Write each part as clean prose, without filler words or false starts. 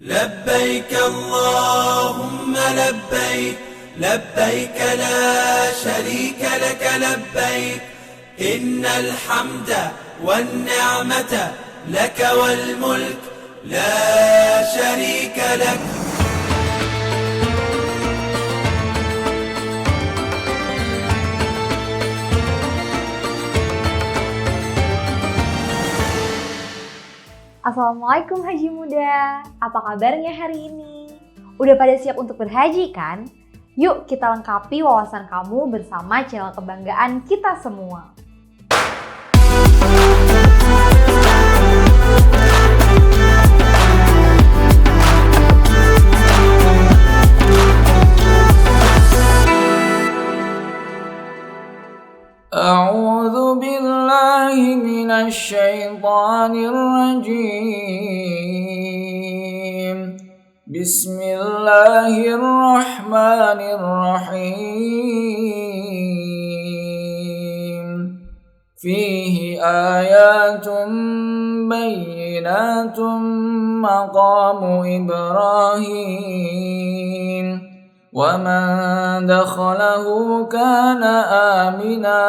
لبيك اللهم لبيك لبيك لا شريك لك لبيك إن الحمد والنعمة لك والملك لا شريك لك. Assalamualaikum Haji Muda, apa kabarnya hari ini? Udah pada siap untuk berhaji kan? Yuk kita lengkapi wawasan kamu bersama channel kebanggaan kita semua. أعوذ بالله من الشيطان الرجيم بسم الله الرحمن الرحيم فيه آيات بينات مقام إبراهيم ومن دخله كان آمنا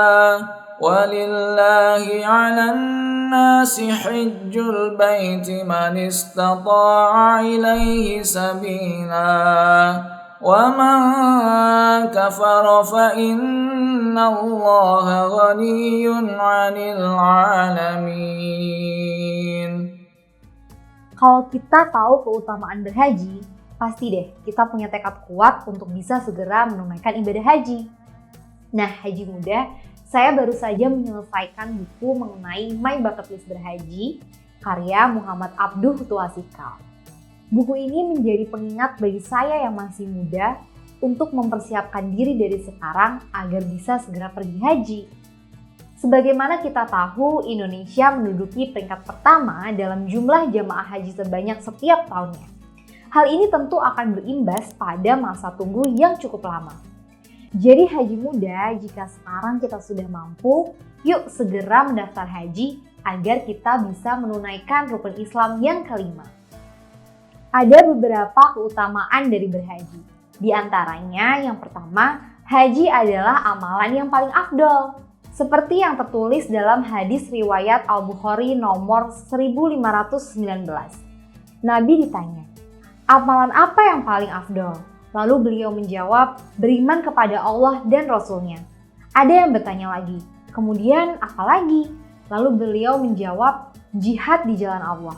ولله على الناس حج البيت من استطاع إليه سبيلا ومن كفر فإن الله غني عن العالمين. Kalau kita tahu keutamaan berhaji, pasti deh kita punya tekad kuat untuk bisa segera menunaikan ibadah haji. Nah, Haji Muda, saya baru saja menyelesaikan buku mengenai My Bucket List Berhaji, karya Muhammad Abduh Tuasikal. Buku ini menjadi pengingat bagi saya yang masih muda untuk mempersiapkan diri dari sekarang agar bisa segera pergi haji. Sebagaimana kita tahu, Indonesia menduduki peringkat pertama dalam jumlah jamaah haji terbanyak setiap tahunnya. Hal ini tentu akan berimbas pada masa tunggu yang cukup lama. Jadi Haji Muda, jika sekarang kita sudah mampu, yuk segera mendaftar haji agar kita bisa menunaikan rukun Islam yang kelima. Ada beberapa keutamaan dari berhaji. Di antaranya yang pertama, haji adalah amalan yang paling afdol. Seperti yang tertulis dalam hadis riwayat Al-Bukhari nomor 1519. Nabi ditanya, amalan apa yang paling afdol? Lalu beliau menjawab, beriman kepada Allah dan Rasul-Nya. Ada yang bertanya lagi, kemudian apa lagi? Lalu beliau menjawab, jihad di jalan Allah.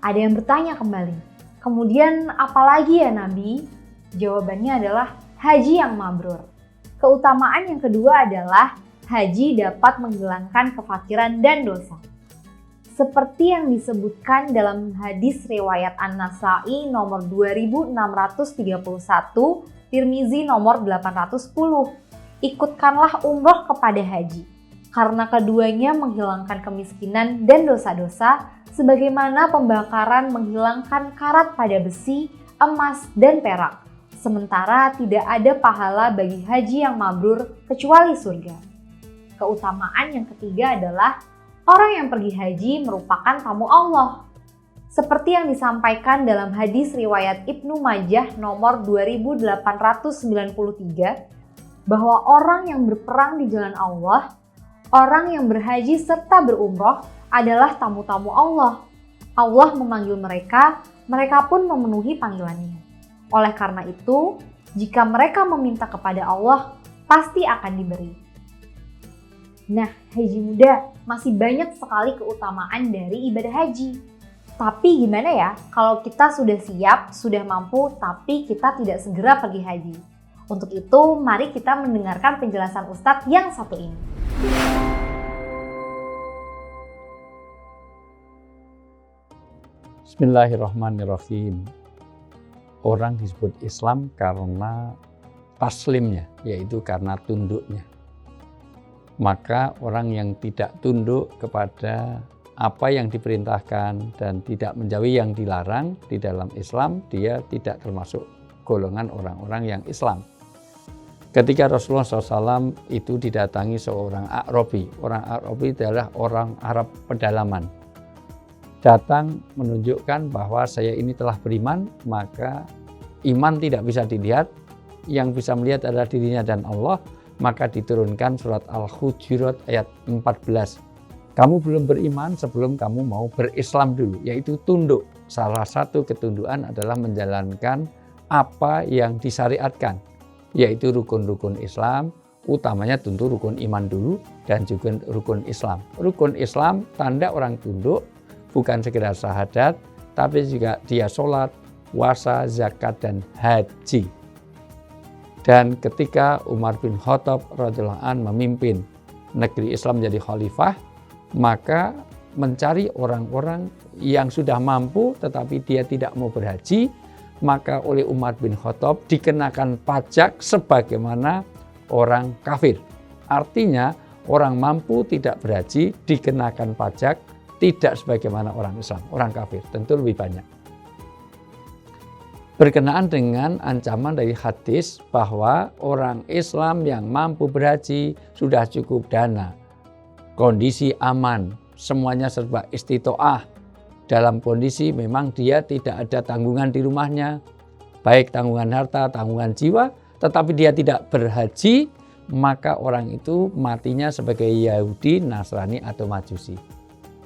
Ada yang bertanya kembali, kemudian apa lagi ya Nabi? Jawabannya adalah haji yang mabrur. Keutamaan yang kedua adalah haji dapat menghilangkan kefakiran dan dosa. Seperti yang disebutkan dalam hadis riwayat An-Nasa'i nomor 2631, Tirmizi nomor 810. Ikutkanlah umroh kepada haji, karena keduanya menghilangkan kemiskinan dan dosa-dosa, sebagaimana pembakaran menghilangkan karat pada besi, emas, dan perak. Sementara tidak ada pahala bagi haji yang mabrur kecuali surga. Keutamaan yang ketiga adalah orang yang pergi haji merupakan tamu Allah. Seperti yang disampaikan dalam hadis riwayat Ibnu Majah nomor 2893, bahwa orang yang berperang di jalan Allah, orang yang berhaji serta berumroh adalah tamu-tamu Allah. Allah memanggil mereka, mereka pun memenuhi panggilannya. Oleh karena itu, jika mereka meminta kepada Allah, pasti akan diberi. Nah, Haji Muda, masih banyak sekali keutamaan dari ibadah haji. Tapi gimana ya kalau kita sudah siap, sudah mampu, tapi kita tidak segera pergi haji? Untuk itu, mari kita mendengarkan penjelasan Ustadz yang satu ini. Bismillahirrahmanirrahim. Orang disebut Islam karena taslimnya, yaitu karena tunduknya. Maka orang yang tidak tunduk kepada apa yang diperintahkan dan tidak menjauhi yang dilarang di dalam Islam, dia tidak termasuk golongan orang-orang yang Islam. Ketika Rasulullah SAW itu didatangi seorang A'rabi. Orang A'rabi adalah orang Arab pedalaman. datang menunjukkan bahwa saya ini telah beriman, maka iman tidak bisa dilihat, yang bisa melihat adalah dirinya dan Allah, maka diturunkan surat Al-Hujurat ayat 14. Kamu belum beriman sebelum kamu mau berislam dulu, yaitu tunduk. Salah satu ketundukan adalah menjalankan apa yang disyariatkan, yaitu rukun-rukun Islam, utamanya tentu rukun iman dulu dan juga rukun Islam. Rukun Islam tanda orang tunduk bukan sekedar syahadat, tapi juga dia sholat, puasa, zakat, dan haji. Dan ketika Umar bin Khattab radhiyallahu anhu memimpin negeri Islam menjadi khalifah, maka mencari orang-orang yang sudah mampu tetapi dia tidak mau berhaji, maka oleh Umar bin Khattab dikenakan pajak sebagaimana orang kafir. Artinya orang mampu tidak berhaji dikenakan pajak tidak sebagaimana orang Islam, orang kafir tentu lebih banyak. Berkenaan dengan ancaman dari hadis bahwa orang Islam yang mampu berhaji sudah cukup dana, kondisi aman, semuanya serba istitoah, dalam kondisi memang dia tidak ada tanggungan di rumahnya, baik tanggungan harta, tanggungan jiwa, tetapi dia tidak berhaji, maka orang itu matinya sebagai Yahudi, Nasrani, atau Majusi.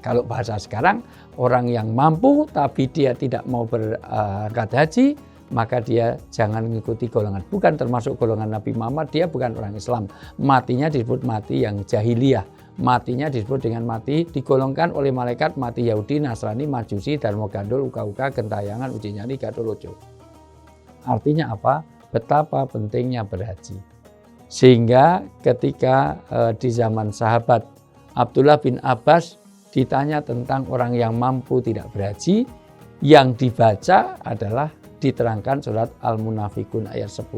Kalau bahasa sekarang, orang yang mampu tapi dia tidak mau berangkat haji, maka dia jangan mengikuti golongan. Bukan termasuk golongan Nabi Muhammad, dia bukan orang Islam. Matinya disebut mati yang jahiliyah. Matinya disebut dengan mati digolongkan oleh malaikat mati Yahudi, Nasrani, Majusi, Darmo Gandul, Uka-Uka, Gentayangan, Uji Nyali, Gadolojo. Artinya apa? Betapa pentingnya berhaji. Sehingga ketika di zaman sahabat Abdullah bin Abbas ditanya tentang orang yang mampu tidak berhaji, yang dibaca adalah diterangkan surat Al-Munafikun ayat 10.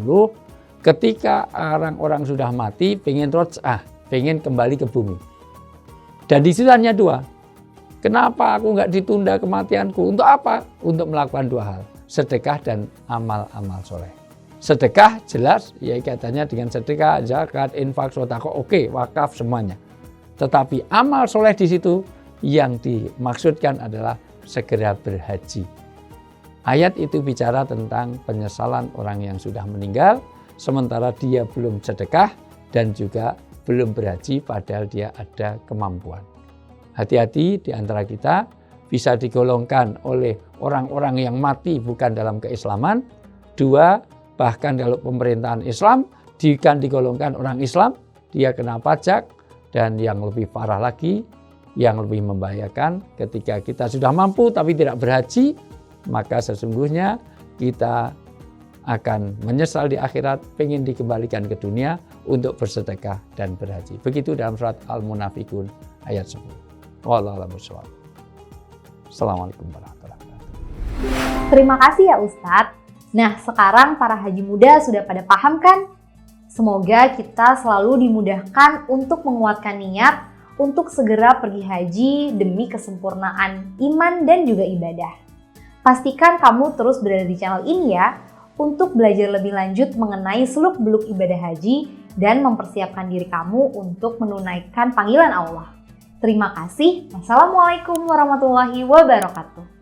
Ketika orang-orang sudah mati, pengen roj'ah, pengen kembali ke bumi. Dan di situ hanya dua. Kenapa aku nggak ditunda kematianku? Untuk apa? Untuk melakukan dua hal. Sedekah dan amal-amal soleh. Sedekah jelas, ya kaitannya dengan sedekah, zakat, infak, sedekah, oke, wakaf semuanya. Tetapi amal soleh di situ yang dimaksudkan adalah segera berhaji. Ayat itu bicara tentang penyesalan orang yang sudah meninggal, sementara dia belum sedekah dan juga belum berhaji padahal dia ada kemampuan. Hati-hati di antara kita bisa digolongkan oleh orang-orang yang mati bukan dalam keislaman. Dua, bahkan kalau pemerintahan Islam, jika digolongkan orang Islam, dia kena pajak. Dan yang lebih parah lagi, yang lebih membahayakan, ketika kita sudah mampu tapi tidak berhaji, maka sesungguhnya kita akan menyesal di akhirat, pengen dikembalikan ke dunia untuk bersedekah dan berhaji. Begitu dalam surat Al-Munafikun ayat 10. Wallahu a'lam bishawab. Assalamualaikum warahmatullahi wabarakatuh. Terima kasih ya Ustadz. Nah, sekarang para haji muda sudah pada paham kan? Semoga kita selalu dimudahkan untuk menguatkan niat untuk segera pergi haji demi kesempurnaan iman dan juga ibadah. Pastikan kamu terus berada di channel ini ya, untuk belajar lebih lanjut mengenai seluk-beluk ibadah haji dan mempersiapkan diri kamu untuk menunaikan panggilan Allah. Terima kasih. Wassalamualaikum warahmatullahi wabarakatuh.